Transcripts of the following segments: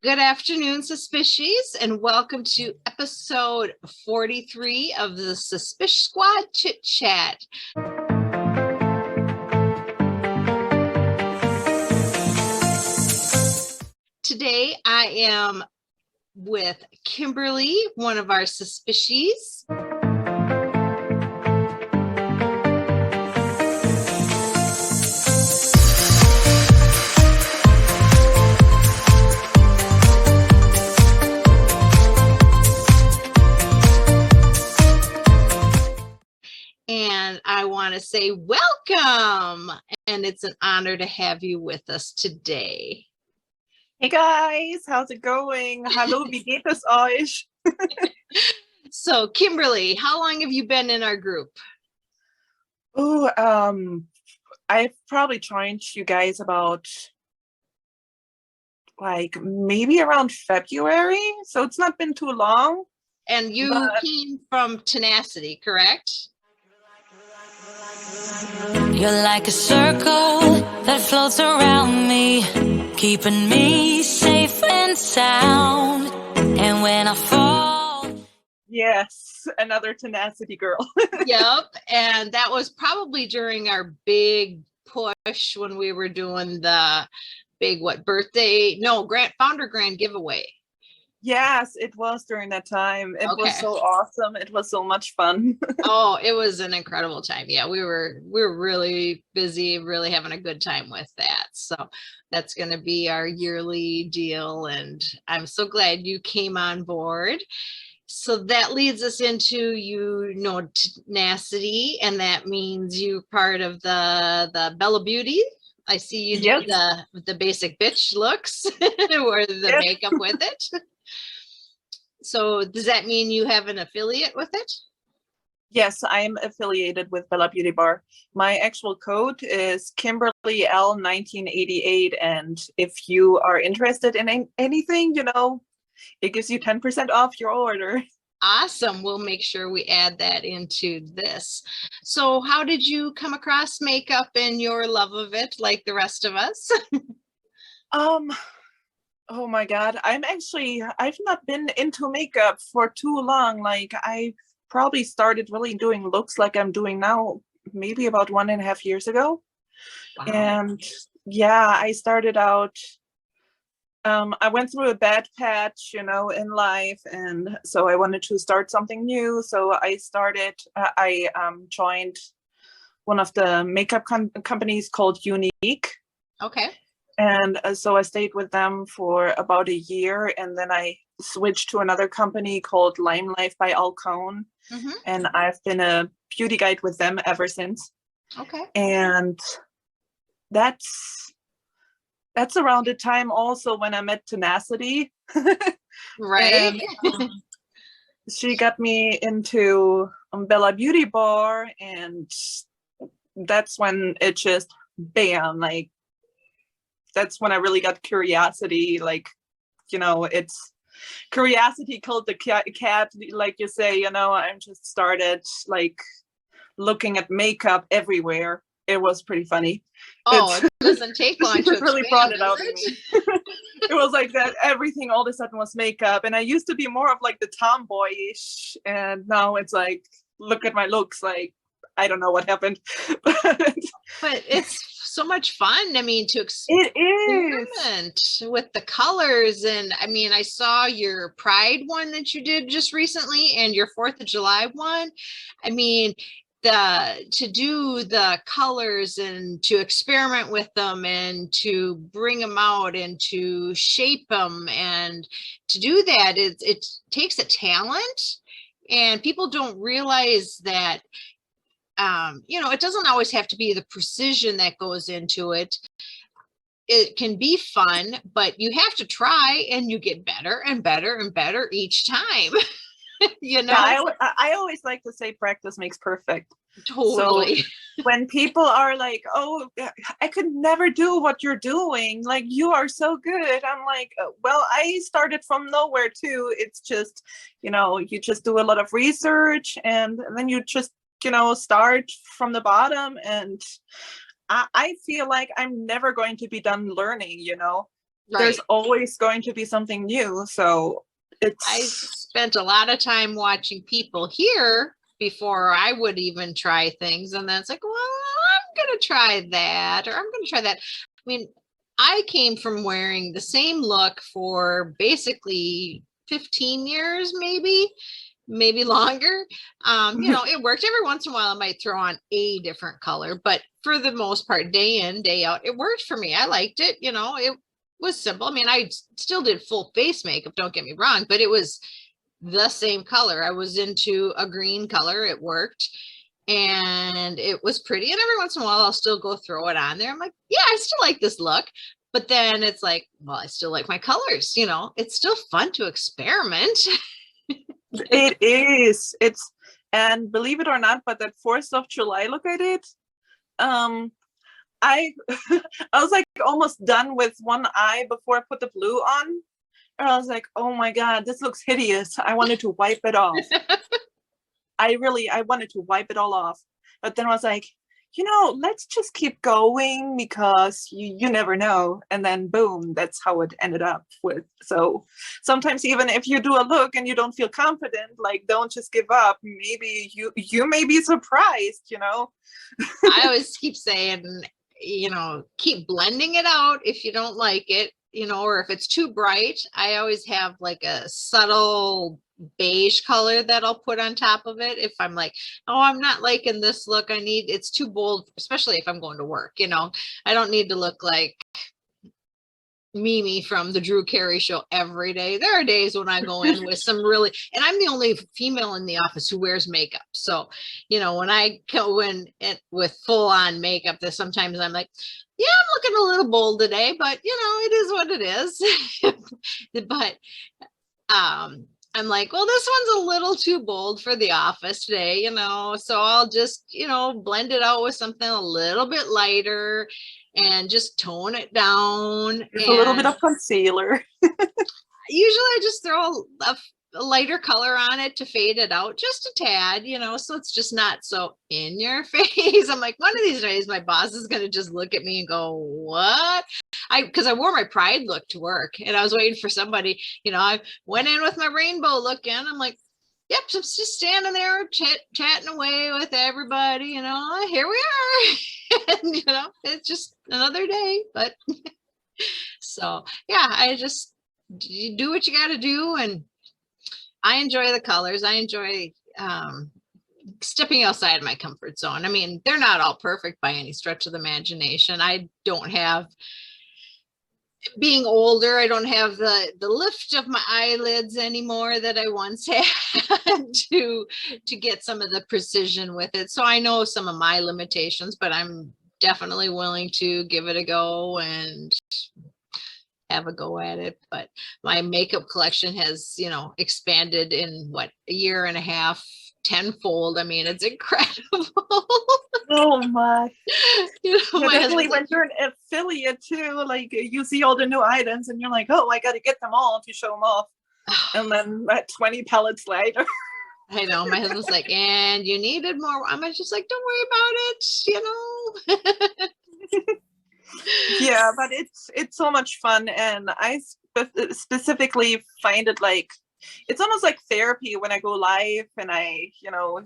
Good afternoon, Suspicies, and welcome to episode 43 of the Suspish Squad Chit Chat. Today I am with Kimberly, one of our Suspicies. And I want to say welcome, and it's an honor to have you with us today. Hey guys, how's it going? Hallo, wie geht es euch? So Kimberly, how long have you been in our group? Oh, I've probably joined you guys about like maybe around February, so it's not been too long. And you came from Tenacity, correct? You're like a circle that floats around me, keeping me safe and sound. And when I fall... Yes, another Tenacity girl. Yep, and that was probably during our big push when we were doing the big, founder grand giveaway. Yes, it was during that time. It was so awesome. It was so much fun. Oh, it was an incredible time. Yeah, we were really busy, really having a good time with that. So that's going to be our yearly deal. And I'm so glad you came on board. So that leads us into, Tenacity, and that means you're part of the Bella Beauty. I see you do the basic bitch looks or the makeup with it. So does that mean you have an affiliate with it? Yes, I'm affiliated with Bella Beauty Bar. My actual code is Kimberly L1988, and if you are interested in anything, it gives you 10% off your order. Awesome. We'll make sure we add that into this. So how did you come across makeup and your love of it like the rest of us? Oh my God. I've not been into makeup for too long. Like I probably started really doing looks like I'm doing now, maybe about 1.5 years ago. Wow. And yeah, I started out, I went through a bad patch, in life. And so I wanted to start something new. So I joined one of the makeup companies called Unique. Okay. And so I stayed with them for about a year, and then I switched to another company called Lime Life by Alman. Mm-hmm. And I've been a beauty guide with them ever since. Okay. And that's around the time also when I met Tenacity. Right. And, she got me into Bella Beauty Bar, and that's when it just bam, like that's when I really got curiosity. Like, it's curiosity killed the cat, like you say. I just started like looking at makeup everywhere. It was pretty funny. Oh, it doesn't take long to really brought it out of me. It was like that everything all of a sudden was makeup, and I used to be more of like the tomboyish, and now it's like, look at my looks. Like, I don't know what happened. But it's so much fun. I mean, to experiment with the colors. And I mean, I saw your Pride one that you did just recently and your 4th of July one. I mean, to do the colors and to experiment with them and to bring them out and to shape them, and to do that, it takes a talent, and people don't realize that. It doesn't always have to be the precision that goes into it. It can be fun, but you have to try, and you get better and better and better each time. Yeah, I always like to say practice makes perfect. Totally. So when people are like, oh, I could never do what you're doing, like you are so good, I'm like, well, I started from nowhere too. It's just, you just do a lot of research, and then you just start from the bottom. And I feel like I'm never going to be done learning, there's always going to be something new. So I spent a lot of time watching people here before I would even try things. And then it's like, well, I'm going to try that, or I'm going to try that. I mean, I came from wearing the same look for basically 15 years, maybe longer. It worked. Every once in a while I might throw on a different color, but for the most part, day in, day out, it worked for me. I liked it. It was simple. I mean, I still did full face makeup, don't get me wrong, but it was the same color. I was into a green color. It worked and it was pretty. And every once in a while I'll still go throw it on there. I'm like, yeah, I still like this look. But then it's like, well, I still like my colors. It's still fun to experiment. It is. And believe it or not, but that 4th of July look I did, I I was like almost done with one eye before I put the blue on. And I was like, oh my God, this looks hideous. I wanted to wipe it off. I wanted to wipe it all off. But then I was like, let's just keep going because you never know. And then boom, that's how it ended up with. So sometimes even if you do a look and you don't feel confident, like don't just give up. Maybe you may be surprised, I always keep saying, keep blending it out if you don't like it, or if it's too bright. I always have like a subtle beige color that I'll put on top of it if I'm like, oh, I'm not liking this look. It's too bold, especially if I'm going to work. I don't need to look like Mimi from the Drew Carey Show every day. There are days when I go in with some really, and I'm the only female in the office who wears makeup. So, when I go in with full on makeup, that sometimes I'm like, yeah, I'm looking a little bold today, but it is what it is. But, I'm like, well, this one's a little too bold for the office today, so I'll just, blend it out with something a little bit lighter and just tone it down. Just a little bit of concealer. Usually I just throw a lighter color on it to fade it out just a tad, so it's just not so in your face. I'm like, one of these days my boss is going to just look at me and go, what? Because I wore my Pride look to work and I was waiting for somebody, I went in with my rainbow look in. I'm like, yep, just standing there chatting away with everybody, here we are. And, it's just another day. But so, yeah, you do what you got to do. And I enjoy the colors. I enjoy stepping outside my comfort zone. I mean, they're not all perfect by any stretch of the imagination. I don't have, being older, I don't have the lift of my eyelids anymore that I once had to get some of the precision with it. So I know some of my limitations, but I'm definitely willing to give it a go and have a go at it. But my makeup collection has, expanded in a year and a half, tenfold. I mean, it's incredible. Oh my. My definitely when you're an affiliate too, like you see all the new items and you're like, oh, I got to get them all to show them off. And then 20 palettes later. I know, my husband's like, and you needed more. I'm just like, don't worry about it, Yeah, but it's so much fun. And I specifically find it like, it's almost like therapy when I go live and I,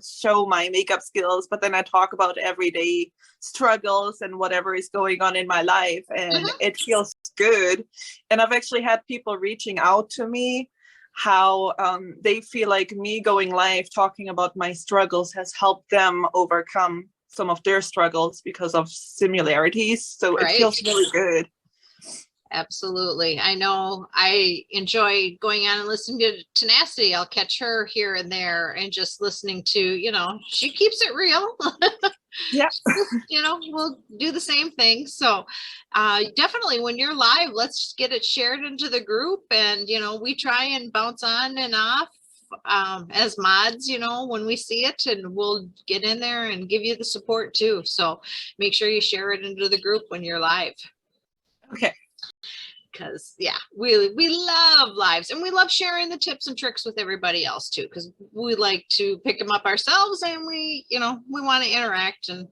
show my makeup skills, but then I talk about everyday struggles and whatever is going on in my life. And it feels good. And I've actually had people reaching out to me how they feel like me going live talking about my struggles has helped them overcome some of their struggles because of similarities. So It feels really good. Absolutely. I know I enjoy going on and listening to Tenacity. I'll catch her here and there and just listening to, she keeps it real. Yeah. We'll do the same thing. So definitely when you're live, let's get it shared into the group and, we try and bounce on and off as mods, when we see it, and we'll get in there and give you the support too. So make sure you share it into the group when you're live. Okay. Because we love lives and we love sharing the tips and tricks with everybody else too, because we like to pick them up ourselves and we want to interact and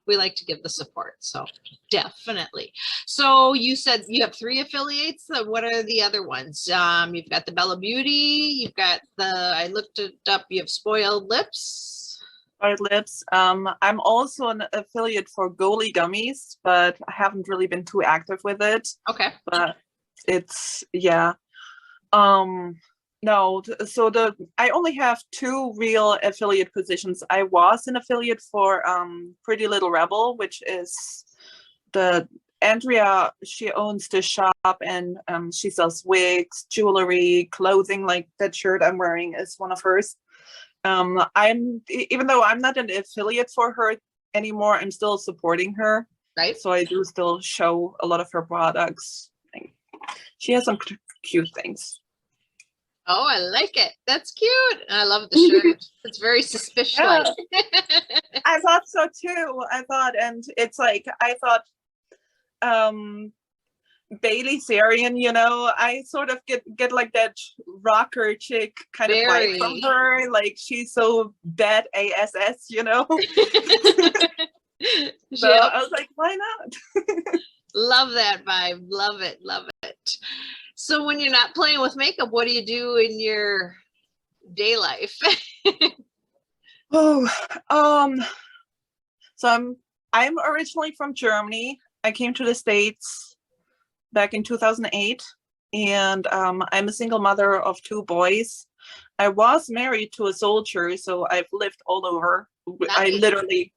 we like to give the support. So definitely. So you said you have 3 affiliates. So what are the other ones? You've got the Bella Beauty, you've got I looked it up, you have Spoiled Lips. Spoiled Lips. I'm also an affiliate for Goalie Gummies, but I haven't really been too active with it. Okay. But it's, yeah. No, so I only have 2 real affiliate positions. I was an affiliate for Pretty Little Rebel, which is the Andrea. She owns the shop, and she sells wigs, jewelry, clothing. Like that shirt I'm wearing is one of hers. Even though I'm not an affiliate for her anymore, I'm still supporting her. Right. So I do still show a lot of her products. She has some cute things. Oh, I like it. That's cute. I love the shirt. It's very Suspicious. Yeah. I thought so too. And it's like, I thought Bailey Sarian, you know, I sort of get like that rocker chick kind of vibe from her. Like she's so bad ASS, you know. So I was like, why not? Love that vibe. Love it. Love it. So when you're not playing with makeup, what do you do in your day life? So I'm originally from Germany. I came to the States back in 2008, and I'm a single mother of 2 boys. I was married to a soldier, so I've lived all over. Nice.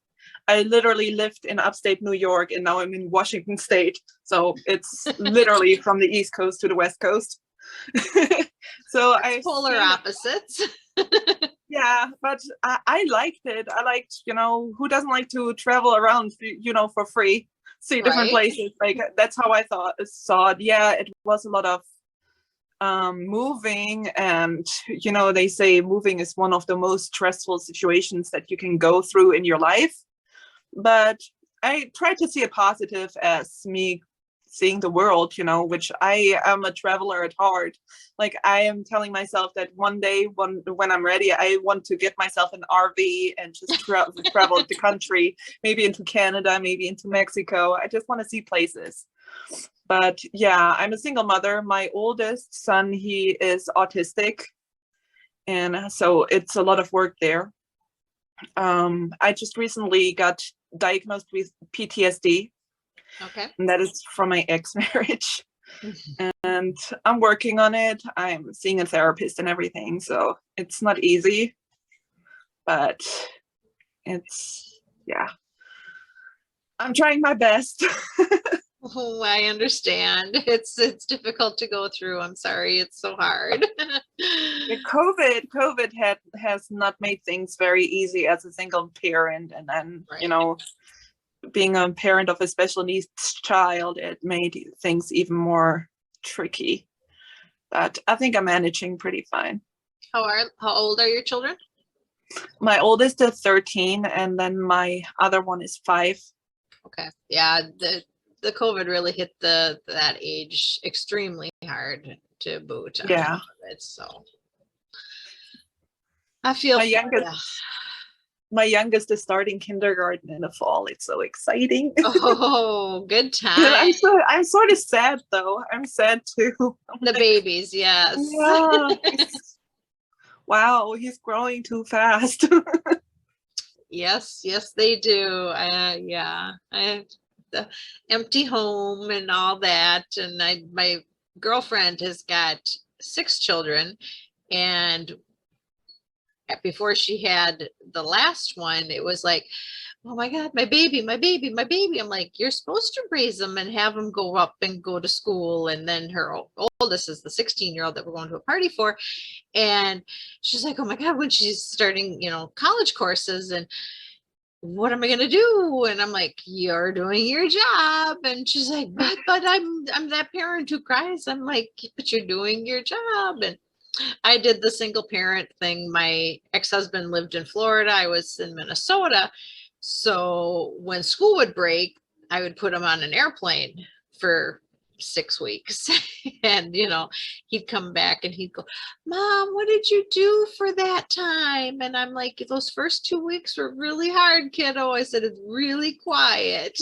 I literally lived in upstate New York, and now I'm in Washington State. So it's literally from the East Coast to the West Coast. So I polar opposites. Yeah, but I liked it. I liked, you know, who doesn't like to travel around, you know, for free, see different places. Like that's how I saw it. Yeah, it was a lot of moving, and you know, they say moving is one of the most stressful situations that you can go through in your life. But I try to see a positive as me seeing the world, you know, which I am a traveler at heart. Like I am telling myself that one day when I'm ready, I want to get myself an RV and just travel the country, maybe into Canada, maybe into Mexico. I just want to see places. But yeah, I'm a single mother. My oldest son, he is autistic, and so it's a lot of work there. I just recently got diagnosed with PTSD. Okay. And that is from my ex-marriage. And I'm working on it. I'm seeing a therapist and everything. So it's not easy. But it's, yeah. I'm trying my best. Oh, I understand. It's difficult to go through. I'm sorry. It's so hard. COVID has not made things very easy as a single parent. And then, you know, being a parent of a special needs child, it made things even more tricky. But I think I'm managing pretty fine. How old are your children? My oldest is 13, and then my other one is 5. Okay. Yeah, the COVID really hit that age extremely hard to boot. Yeah. So I feel my youngest is starting kindergarten in the fall. It's so exciting. Oh, good time. I'm sort of sad though. I'm sad too. The babies, yes. Yeah. Wow, he's growing too fast. Yes, they do. Yeah, I the empty home and all that, and my girlfriend has got 6 children, and before she had the last one, it was like, oh my God, my baby. I'm like, you're supposed to raise them and have them go up and go to school. And then her oldest is the 16-year-old that we're going to a party for. And she's like, oh my God, when she's starting, you know, college courses, and what am I going to do? And I'm like, you're doing your job. And she's like, but I'm that parent who cries. I'm like, but you're doing your job. And I did the single parent thing. My ex-husband lived in Florida. I was in Minnesota. So when school would break, I would put him on an airplane for 6 weeks. And, he'd come back and he'd go, Mom, what did you do for that time? And I'm like, those first 2 weeks were really hard, kiddo. I said, it's really quiet.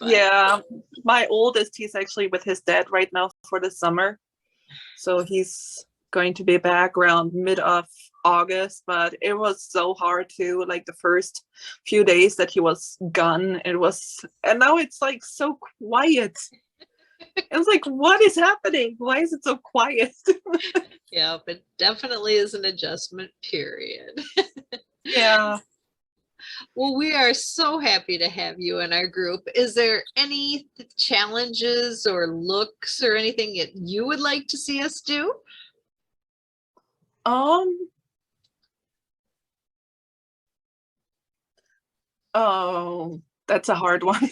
Yeah, my oldest, he's actually with his dad right now for the summer. So he's going to be back around mid of August, but it was so hard too. Like the first few days that he was gone, and now it's like so quiet. It was like, what is happening? Why is it so quiet? Yeah, but definitely is an adjustment period. Yeah. Well, we are so happy to have you in our group. Is there any challenges or looks or anything that you would like to see us do? Oh, that's a hard one.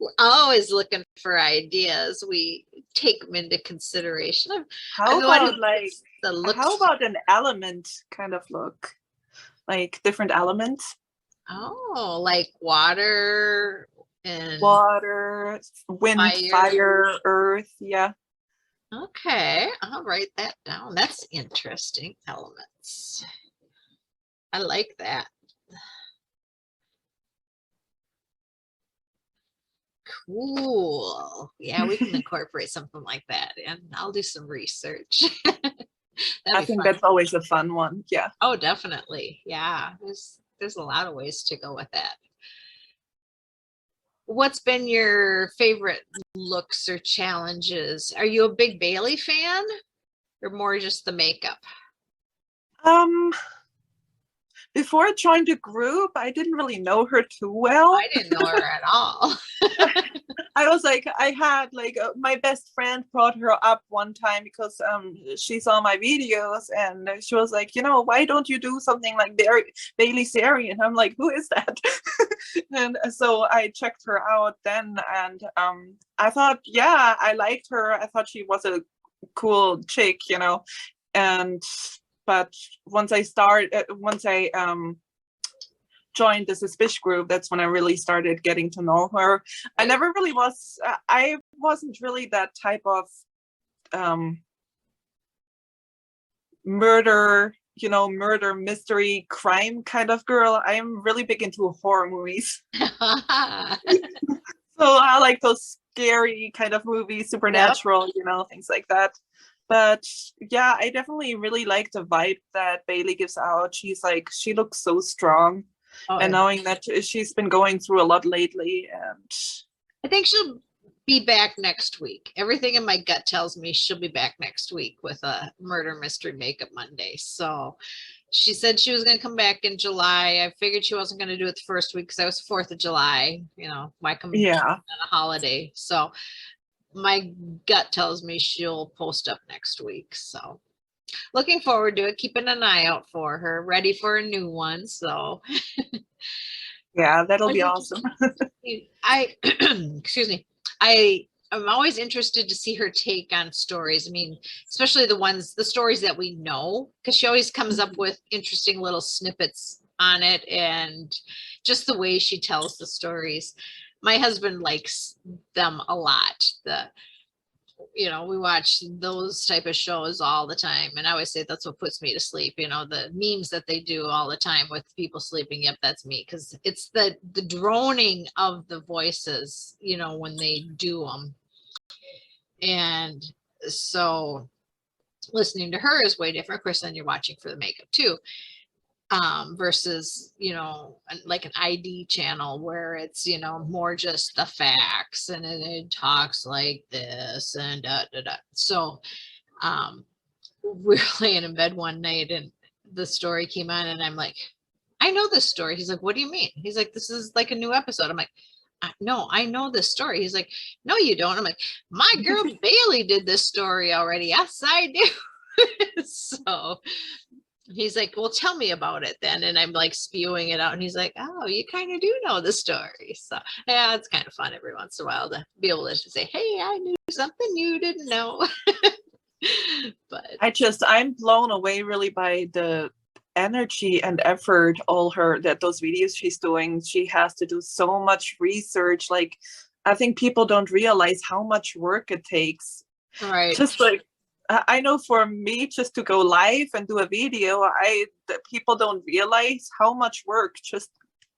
We're always looking for ideas. We take them into consideration. How about an element kind of look? Like different elements? Oh, like water and wind, fire, earth. Yeah. Okay, I'll write that down. That's interesting. Elements. I like that. Cool. Yeah, we can incorporate something like that, and I'll do some research. I think that's always a fun one. Yeah. Oh, definitely. Yeah, there's a lot of ways to go with that. What's been your favorite looks or challenges? Are you a big Bailey fan, or more just the makeup? Before I joined the group, I didn't really know her too well. I didn't know her at all. I had my best friend brought her up one time because she saw my videos and she was like, why don't you do something like Bailey Sari? And I'm like, who is that? And so I checked her out then, and I thought, yeah, I liked her. I thought she was a cool chick, but once I joined the Suspish group, that's when I really started getting to know her. I never really I wasn't really that type of murder mystery crime kind of girl. I'm really big into horror movies. So I like those scary kind of movies, supernatural, things like that. But yeah, I definitely really like the vibe that Bailey gives out. She looks so strong. And knowing that she's been going through a lot lately, and I think she'll be back next week. Everything in my gut tells me she'll be back next week with a Murder Mystery Makeup Monday. So she said she was going to come back in July. I figured she wasn't going to do it the first week because that was 4th of July. Why come on a holiday? So my gut tells me she'll post up next week. So looking forward to it, keeping an eye out for her, ready for a new one. So yeah, that'll be awesome. Excuse me. I'm always interested to see her take on stories. I mean, especially the stories that we know, because she always comes up with interesting little snippets on it, and just the way she tells the stories. My husband likes them a lot. We watch those type of shows all the time, and I always say that's what puts me to sleep. The memes that they do all the time with people sleeping. Yep, that's me, because it's the droning of the voices, when they do them. And so listening to her is way different. Of course, then you're watching for the makeup too. Versus, like an ID channel where it's, more just the facts, and it talks like this and So we were laying in bed one night and the story came on, and I'm like, I know this story. He's like, what do you mean? He's like, this is like a new episode. I'm like, no, I know this story. He's like, no, you don't. I'm like, my girl Bailey did this story already. Yes, I do. So he's like, well, tell me about it then. And I'm like spewing it out. And he's like, oh, you kind of do know the story. So yeah, it's kind of fun every once in a while to be able to say, hey, I knew something you didn't know. But I'm blown away really by the energy and effort those videos she's doing. She has to do so much research. Like, I think people don't realize how much work it takes. Right. Just like, I know for me, just to go live and do a video, people don't realize how much work just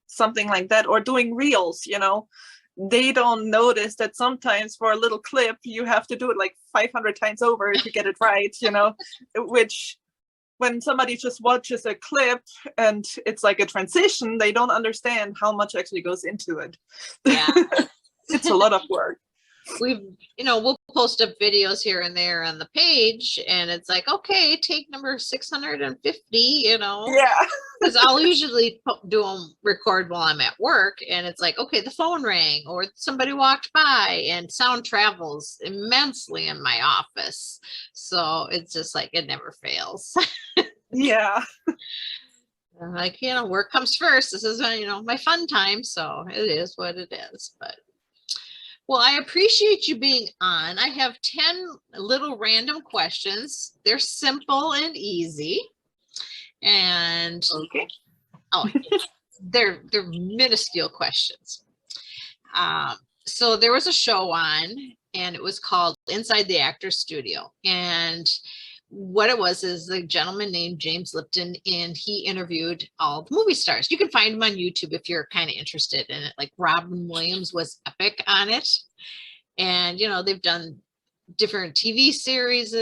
something like that, or doing reels, they don't notice that sometimes for a little clip you have to do it like 500 times over to get it right, which when somebody just watches a clip and it's like a transition, they don't understand how much actually goes into it. Yeah. It's a lot of work. We'll post up videos here and there on the page, and it's like, okay, take number 650, Yeah. because I'll usually record while I'm at work, and it's like, okay, the phone rang or somebody walked by, and sound travels immensely in my office. So it's just like, it never fails. Yeah. Like, work comes first. This is, my fun time. So it is what it is. But well, I appreciate you being on. I have 10 little random questions. They're simple and easy. And Okay. They're minuscule questions. So there was a show on, and it was called Inside the Actor's Studio. And what it was is a gentleman named James Lipton, and he interviewed all the movie stars. You can find him on YouTube if you're kind of interested in it. Like Robin Williams was epic on it. And, they've done different TV series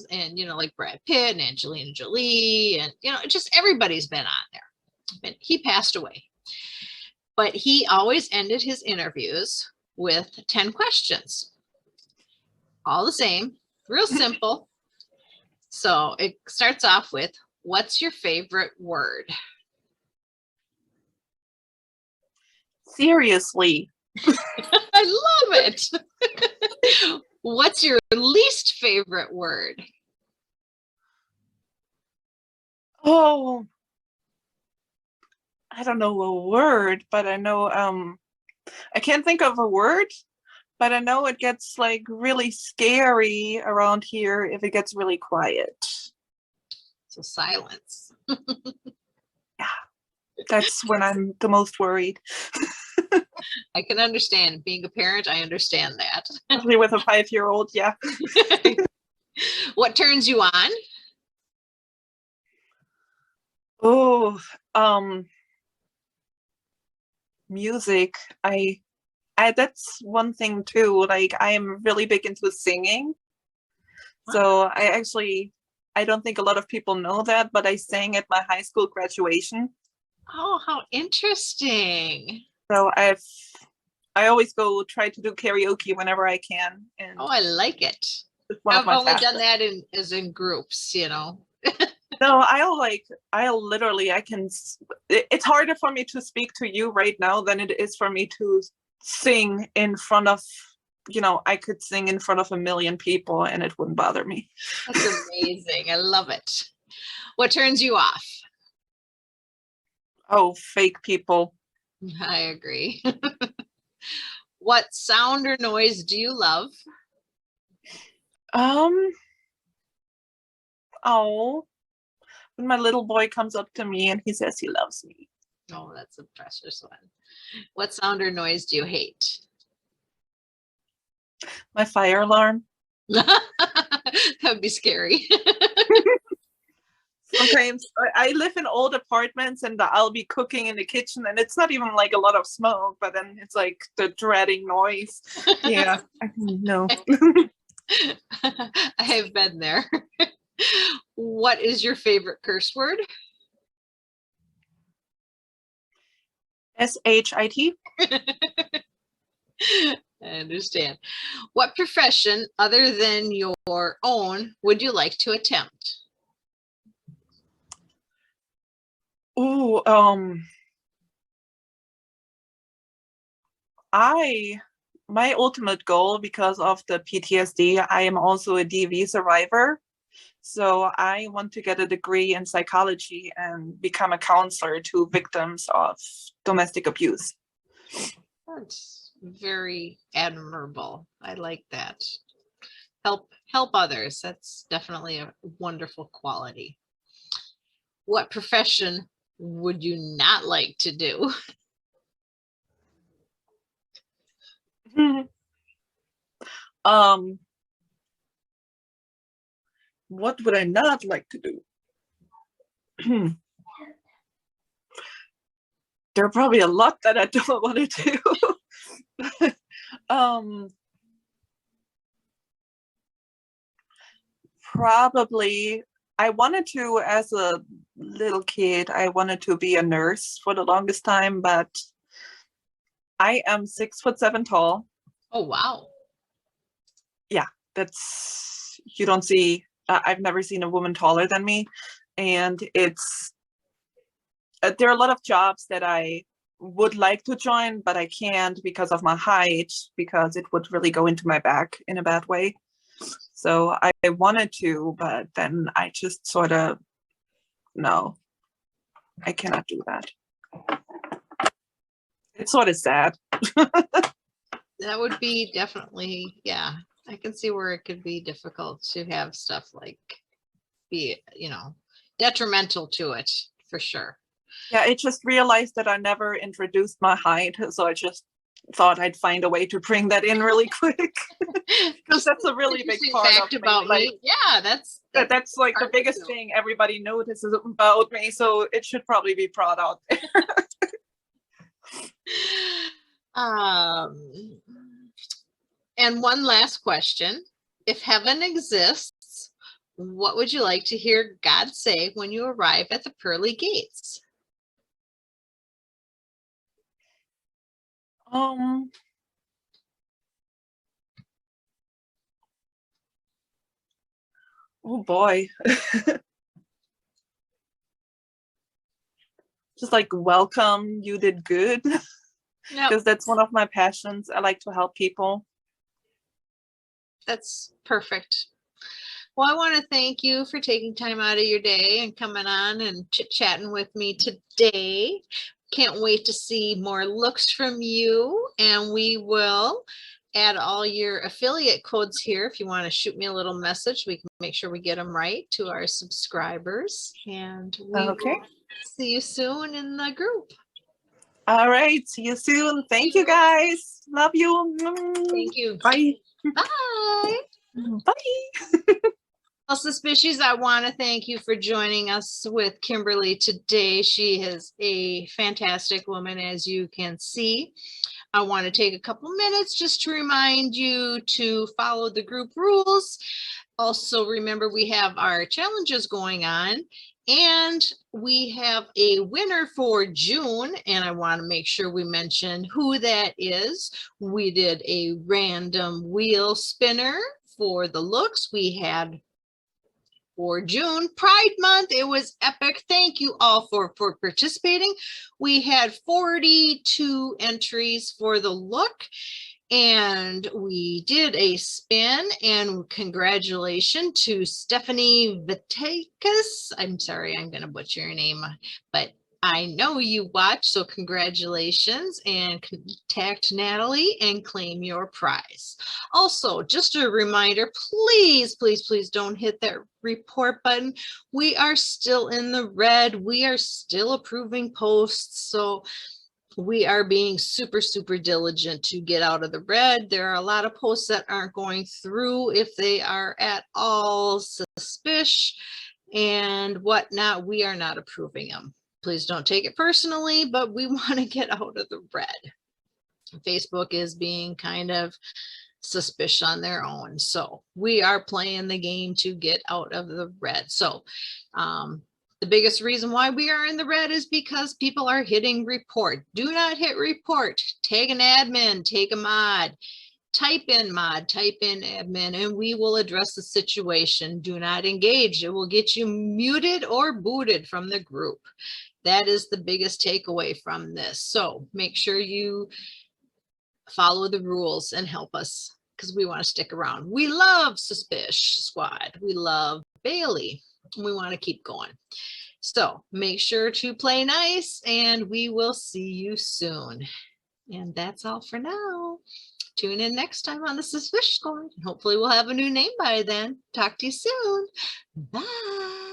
and, like Brad Pitt and Angelina Jolie and, just everybody's been on there. But he passed away. But he always ended his interviews with 10 questions. All the same, real simple. So it starts off with, what's your favorite word? Seriously. I love it. What's your least favorite word? Oh, I don't know a word, but I know, I can't think of a word, but I know it gets like really scary around here if it gets really quiet. So silence. Yeah, that's when I'm the most worried. I can understand. Being a parent, I understand that. Especially with a 5-year-old, yeah. What turns you on? Oh, music. I that's one thing too. Like, I am really big into singing. So I don't think a lot of people know that, but I sang at my high school graduation. Oh, how interesting. So I always try to do karaoke whenever I can. And Oh, I like it. it's one of I've my only passions. done that in groups, No, it's harder for me to speak to you right now than it is for me to sing in front of, I could sing in front of 1 million people and it wouldn't bother me. That's amazing. I love it. What turns you off? Oh, fake people. I agree. What sound or noise do you love? Oh, when my little boy comes up to me and he says he loves me. Oh, that's a precious one. What sound or noise do you hate? My fire alarm. That would be scary. Sometimes I live in old apartments and I'll be cooking in the kitchen and it's not even like a lot of smoke, but then it's like the dreading noise. Yeah, I know. I have been there. What is your favorite curse word? SHIT. I understand. What profession other than your own would you like to attempt? Ooh, my ultimate goal, because of the PTSD, I am also a DV survivor. So I want to get a degree in psychology and become a counselor to victims of domestic abuse. That's very admirable. I like that. Help others. That's definitely a wonderful quality. what profession would you not like to do? What would I not like to do? There are probably a lot that I don't want to do. Probably, I wanted to, as a little kid, I wanted to be a nurse for the longest time, but I am 6'7" tall. Oh, wow. Yeah, that's, you don't see, I've never seen a woman taller than me. And it's, there are a lot of jobs that I would like to join, but I can't because of my height, because it would really go into my back in a bad way. So I wanted to, but then I just sort of, no, I cannot do that. It's sort of sad. That would be definitely, yeah, I can see where it could be difficult to have stuff like be, you know, detrimental to it for sure. Yeah, I just realized that I never introduced my height, so I just thought I'd find a way to bring that in really quick. Because that's a really big part fact of me. about Like, me. Yeah, that's like the biggest thing everybody notices about me, so it should probably be brought out there. And one last question. If heaven exists, what would you like to hear God say when you arrive at the pearly gates? Oh boy. Just like, welcome, you did good. Because that's one of my passions. I like to help people. That's perfect. Well, I want to thank you for taking time out of your day and coming on and chit-chatting with me today. Can't wait to see more looks from you, and we will add all your affiliate codes here. If you want to shoot me a little message, we can make sure we get them right to our subscribers, and we will see you soon in the group. All right, see you soon. Thank you guys. Love you. Thank you. Bye. Bye. Bye. Well, Suspicious, I want to thank you for joining us with Kimberly today. She is a fantastic woman, as you can see. I want to take a couple minutes just to remind you to follow the group rules. Also, remember we have our challenges going on, and we have a winner for June, and I want to make sure we mention who that is. We did a random wheel spinner for the looks. We had for June, Pride Month. It was epic. Thank you all for participating. We had 42 entries for the look, and we did a spin, and congratulations to Stephanie Vitekas. I'm sorry, I'm going to butcher your name, but I know you watch, so congratulations, and contact Natalie and claim your prize. Also, just a reminder, please, please, please don't hit that report button. We are still in the red. We are still approving posts, so we are being super, super diligent to get out of the red. There are a lot of posts that aren't going through if they are at all suspicious and whatnot. We are not approving them. Please don't take it personally, but we want to get out of the red. Facebook is being kind of suspicious on their own. So we are playing the game to get out of the red. So the biggest reason why we are in the red is because people are hitting report. Do not hit report. Tag an admin, take a mod, type in mod, type in admin, and we will address the situation. Do not engage. It will get you muted or booted from the group. That is the biggest takeaway from this. So make sure you follow the rules and help us, because we want to stick around. We love Suspish Squad. We love Bailey. We want to keep going. So make sure to play nice, and we will see you soon. And that's all for now. Tune in next time on the Suspish Squad. Hopefully we'll have a new name by then. Talk to you soon. Bye.